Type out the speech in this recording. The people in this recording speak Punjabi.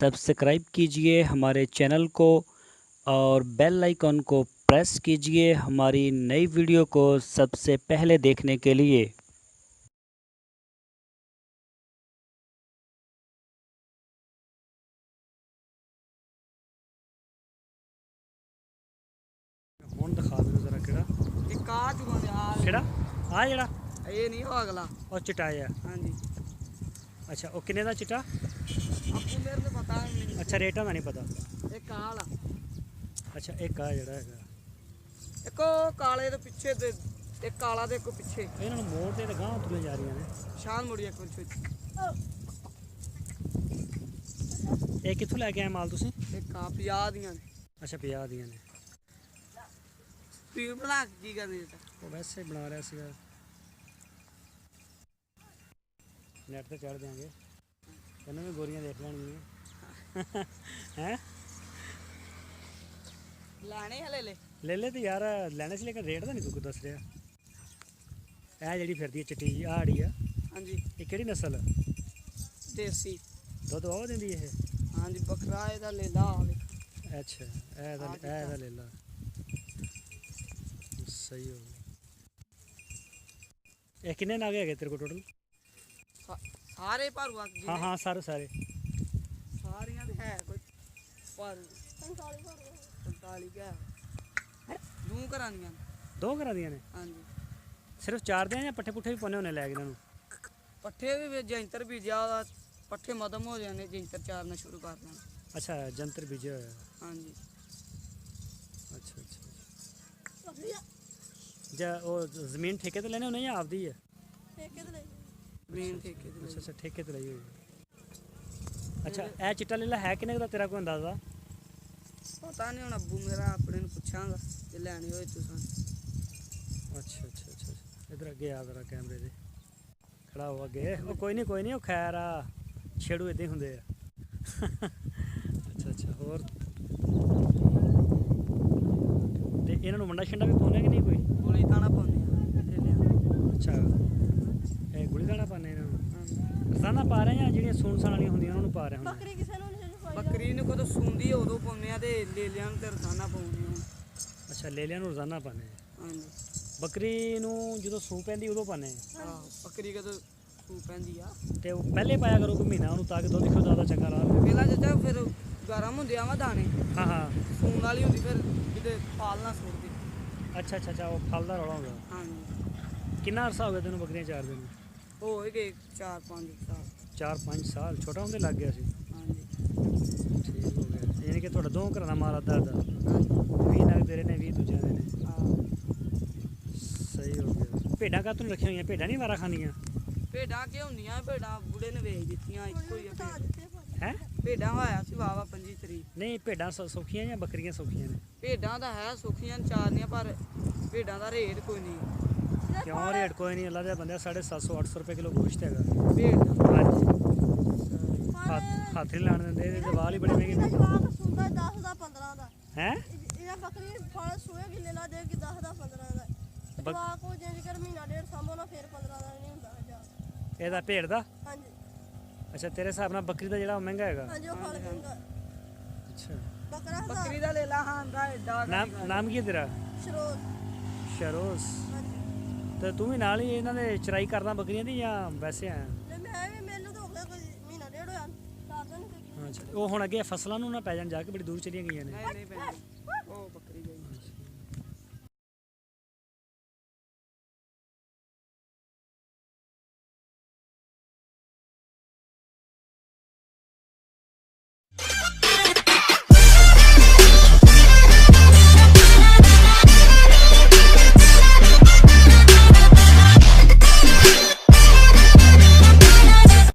सब्सक्राइब कीजिए हमारे चैनल को और बेल आइकन को प्रेस कीजिए हमारी नई वीडियो को सबसे पहले देखने के लिए। ਹੁਣ ਦਿਖਾ ਮੈਨੂੰ ਜ਼ਰਾ ਕਿਹੜਾ एक आ चुका है ਕਿਹੜਾ ਆ ਜਿਹੜਾ ये नहीं हो अगला। ਉਹ ਚਿੱਟਾ ਆ। हाँ जी ਅੱਛਾ ਉਹ ਕਿੰਨੇ ਦਾ ਚਿੱਟਾ? आपको मेरे को पता है ਅੱਛਾ ਰੇਟਾਂ ਦਾ ਨਹੀਂ ਪਤਾ। एक काला ਅੱਛਾ ਇੱਕ ਆ ਜਿਹੜਾ ਹੈਗਾ एक ओ काले तो पीछे दे एक काला दे को पीछे ਇਹਨਾਂ ਨੂੰ ਮੋੜ ਤੇ ਗਾਂ ਤੁਰੀਆਂ ਜਾ ਰਹੀਆਂ ਨੇ। शान मुड़ी एक कुछ ਇਹ ਕਿੱਥੋਂ ਲੈ ਕੇ ਆਏ ਮਾਲ ਤੁਸੀਂ? एक काप याद ही ਅੱਛਾ 50 ਦੀਆਂ ਨੇ। पीर बना के की करनी है ਉਹ ਵੈਸੇ ਬਣਾ ਰਿਹਾ ਸੀਗਾ ਨੈਟ ਤੇ ਚੜ ਦਿਆਂਗੇ ਇਹਨਾਂ ਵੀ ਗੋਰੀਆਂ ਦੇਖ ਲੈਣਗੀਆਂ ਹੈ। लाने हले ले ਲੈ ਲੈ ਤੇ ਯਾਰ ਲੈਣੇ ਸੀ ਲੇਕਿਨ ਰੇਟ ਦਾ ਨਹੀਂ ਤੂੰ ਕੁਝ ਦੱਸ ਰਿਹਾ। ਇਹ ਜਿਹੜੀ ਫਿਰਦੀ ਹੈ ਚਿੱਟੀ ਜਿਹੀ ਆੜੀ ਆ हाँ जी ਇਹ ਕਿਹੜੀ ਨਸਲ ਆ? देसी ਦੁੱਧ ਉਹ ਦਿੰਦੀ ਇਹ? हाँ जी बकरा ਇਹਦਾ ले ला ਅੱਛਾ ਇਹਦਾ ਲੈ ਲਾ ਸਹੀ ਹੋ ਗਿਆ। ਇਹ ਕਿੰਨੇ ਨਾਗ ਹੈਗੇ ਤੇਰੇ ਕੋਲ ਟੋਟਲ? सारे भरुआ ਹਾਂ ਹਾਂ ਸਾਰੇ सारियां दे है कोई पर 45 क्या दू करानियां ਦੋ ਘਰਾਂ ਦੀਆਂ ਨੇ? हाँ जी ਸਿਰਫ ਚਾਰ ਦੇ ਜਾਂ ਪੱਠੇ ਪੁੱਠੇ ਵੀ ਪਾਉਣੇ ਹੁੰਦੇ ਲੈ ਕੇ ਇਹਨਾਂ ਨੂੰ? पट्ठे भी जैंतर बीजा ਉਹਦਾ पट्ठे मदम हो जाने जैंतर चारना शुरू कर देना। ਅੱਛਾ ਜੰਤਰ ਬੀਜਿਆ ਹੋਇਆ। हाँ जी ਅੱਛਾ ਜਾਂ ਉਹ ਜ਼ਮੀਨ ਠੇਕੇ ਤੇ ਲੈਣੇ ਹੁੰਦੇ ਜਾਂ ਆਪਦੀ ਹੈ? ਜ਼ਮੀਨ ਠੇਕੇ ਤੇ ਅੱਛਾ ਠੇਕੇ ਤੇ ਲਈ ਹੋਈ ਹੈ। ਅੱਛਾ ਇਹ ਚਿੱਟਾ ਲੀਲਾ ਹੈ ਕਿੰਨੇ ਕੁ ਦਾ ਤੇਰਾ ਕੋਈ ਅੰਦਾਜ਼ਾ? ਪਤਾ ਨਹੀਂ ਹੁਣ ਅੱਬੂ ਮੇਰਾ ਆਪਣੇ ਨੂੰ ਪੁੱਛਾਂਗਾ ਜੇ ਲੈਣੀ ਹੋਏ ਤੁਸੀਂ। ਅੱਛਾ ਇਧਰ ਅੱਗੇ ਆ ਜ਼ਰਾ ਕੈਮਰੇ ਦੇ ਖੜਾ ਹੋ ਅੱਗੇ। ਉਹ ਕੋਈ ਨਹੀਂ ਉਹ ਖੈਰ ਆ ਛੇੜੂ ਇਦਾਂ ਹੀ ਹੁੰਦੇ ਆ। ਅੱਛਾ ਹੋਰ ਤੇ ਇਹਨਾਂ ਨੂੰ ਮੰਡਾ ਛੰਡਾ ਵੀ ਪਾਉਂਦੇ ਕਿ ਨਹੀਂ ਕੋਈ? ਗੋਲੀ ਦਾਣਾ ਪਾਉਂਦੇ ਆ ਢੇਲਿਆਂ। ਅੱਛਾ ਇਹ ਗੁਲੀ ਦਾਣਾ ਪਾਉਂਦੇ ਇਹਨਾਂ ਨੂੰ? ਹਾਂ ਰਸਾਨਾ ਪਾ ਰਹੇ ਜਾਂ ਜਿਹੜੀਆਂ ਸੂਣ ਵਾਲੀਆਂ ਹੁੰਦੀਆਂ ਉਹਨਾਂ ਨੂੰ ਪਾ ਰਹੇ ਹੁੰਦੇ? ਬੱਕਰੀ ਨੂੰ ਕਦੋਂ ਸੂੰਦੀ ਆ ਉਦੋਂ ਪਾਉਂਦੇ ਆ ਤੇ ਲੇਲਿਆਂ ਨੂੰ ਤੇ ਰਸਾਨਾ ਪਾਉਂਦੇ ਆ। ਅੱਛਾ ਲੇਲਿਆਂ ਨੂੰ ਰੋਜ਼ਾਨਾ ਪਾਉਂਦੇ ਆ। ਹਾਂਜੀ ਬੱਕਰੀ ਨੂੰ ਜਦੋਂ ਸੂ ਪੈਂਦੀ ਉਦੋਂ ਪਾਉਂਦੇ ਆ? ਆਹੋ ਬੱਕਰੀ ਕਦੋਂ ਸੂ ਪੈਂਦੀ ਆ ਤੇ ਉਹ ਪਹਿਲੇ ਪਾਇਆ ਕਰੋ ਕੋਈ ਮਹੀਨਾ ਉਹਨੂੰ ਤਾਂ ਕਿ ਦੁੱਧ ਕਿਉਂ ਜ਼ਿਆਦਾ ਚੰਗਾ ਰਹਾ। ਪਹਿਲਾਂ ਚਾਚਾ ਫਿਰ ਗਰਮ ਹੁੰਦੇ ਆ ਵਾ ਦਾਣੇ ਹਾਂ ਸੂਣ ਵਾਲੀ ਹੁੰਦੀ ਫਿਰ ਕਿਤੇ ਪਾਲ ਨਾ ਸੁੱਟਦੀ। ਅੱਛਾ ਉਹ ਫਲ ਦਾ ਰੌਲਾ ਹੁੰਦਾ। ਹਾਂਜੀ ਕਿੰਨਾ ਅਰਸਾ ਹੋ ਗਿਆ ਤੈਨੂੰ ਬੱਕਰੀਆਂ ਚਾਰਦੇ ਨੂੰ? ਹੋ ਹੀ ਗਏ 4-5 ਸਾਲ। 4-5 ਸਾਲ ਛੋਟਾ ਹੁੰਦੇ ਲੱਗ ਗਿਆ ਸੀ? ਹਾਂਜੀ ਠੀਕ ਹੋ ਗਿਆ ਯਾਨੀ ਕਿ ਤੁਹਾਡਾ ਦੋ ਘਰਾਂ ਦਾ ਮਾਲ ਅੱਧਾ ਹਾਂਜੀ 20 ਨਗ ਤੇਰੇ ਨੇ 20 ਦੂਜਿਆਂ ਦੇ ਨੇ। ਆਹ ਸਹੀ ਹੋ ਗਿਆ। ਭੇਡਾਂ ਕਾਹਤੋਂ ਰੱਖੀਆਂ ਹੋਈਆਂ? ਭੇਡਾਂ ਨਹੀਂ ਵਾਰਾ ਖਾਂਦੀਆਂ? ਭੇਡਾਂ ਕਿ ਹੁੰਦੀਆਂ ਭੇਡਾਂ ਬੁੜੇ ਨੇ ਵੇਚ ਦਿੱਤੀਆਂ ਇੱਕੋ ਹੀ ਆ ਹੈ ਭੇਡਾਂ ਹੋਇਆ ਸੀ ਵਾਵਾ 25 ਤਰੀਕ। ਨਹੀਂ ਭੇਡਾਂ ਸੌਖੀਆਂ ਜਾਂ ਬੱਕਰੀਆਂ ਸੌਖੀਆਂ ਨੇ? ਭੇਡਾਂ ਦਾ ਹੈ ਸੁੱਖੀਆਂ ਚਾਰਨੀਆਂ ਪਰ ਭੇਡਾਂ ਦਾ ਰੇਟ ਕੋਈ ਨਹੀਂ। ਕਿਉਂ ਰੇਟ ਕੋਈ ਨਹੀਂ? ਅੱਲਾ ਦੇ ਬੰਦੇ 750-800 ਰੁਪਏ ਕਿਲੋ ਗੋਸ਼ਤ ਹੈਗਾ ਭੇਡ ਦਾ ਹਾਂਜੀ। ਹੱਥ ਨਹੀਂ ਲਾਣ ਦਿੰਦੇ ਇਹਦੇ ਤੇ ਵਾਲ ਹੀ ਬੜੇ ਮਹਿੰਗੇ ਜਵਾਕ ਸੁੰਦਾ 10 ਦਾ 15 ਦਾ ਹੈ। ਇਹਨਾਂ ਬੱਕਰੀ ਫਲ ਸੂਏ ਕਿੰਨੇ ਲਾ ਦੇ ਕਿ 10 ਦਾ 15 ਦਾ ਜਵਾਕ ਉਹ ਜੇ ਕਰ ਮਹੀਨਾ ਡੇਢ ਸਾਂਭੋ ਨਾ ਫਿਰ 15 ਦਾ ਨਹੀਂ ਹੁੰਦਾ ਹਜ਼ਾਰ। ਇਹਦਾ ਭੇਡ ਦਾ? ਹਾਂਜੀ ਅੱਛਾ ਤੇਰੇ ਹਿਸਾਬ ਨਾਲ ਬੱਕਰੀ ਦਾ ਜਿਹੜਾ ਉਹ ਮਹਿੰਗਾ ਹੈਗਾ? ਹਾਂਜੀ ਉਹ ਫਲ ਮਹਿੰਗਾ ਅੱਛਾ ਬੱਕਰਾ ਦਾ ਬੱਕਰੀ ਦਾ ਲੈ ਲਾ ਹਾਂ ਦਾ ਐਡਾ ਨਾਮ ਕੀ ਹੈ ਤੇਰਾ? ਸ਼ਰੋਜ਼ ਸ਼ਰੋਜ਼। ਹਾਂਜੀ ਤੇ ਤੂੰ ਵੀ ਨਾਲ ਹੀ ਇਹਨਾਂ ਦੇ ਚਰਾਈ ਕਰਦਾ ਬੱਕਰੀਆਂ ਦੀ ਜਾਂ ਵੈਸੇ ਆਇਆ? ਤੇ ਮੈਂ ਵੀ ਮੈਨੂੰ ਤਾਂ ਹੋ ਗਿਆ ਕੋਈ ਮਹੀਨਾ ਡੇਢ ਹੋਇਆ ਤਾਂ ਨਹੀਂ ਕੋਈ ਅੱਛਾ ਉਹ ਹੁਣ ਅੱਗੇ ਫਸਲਾਂ ਨੂੰ ਨਾ ਪੈ ਜਾਣ ਜਾ ਕੇ ਬੜੀ ਦੂਰ ਚਲੀਆਂ ਗਈਆਂ ਨੇ। ਨਹੀਂ ਭੈਣ ਉਹ ਬੱਕਰੀ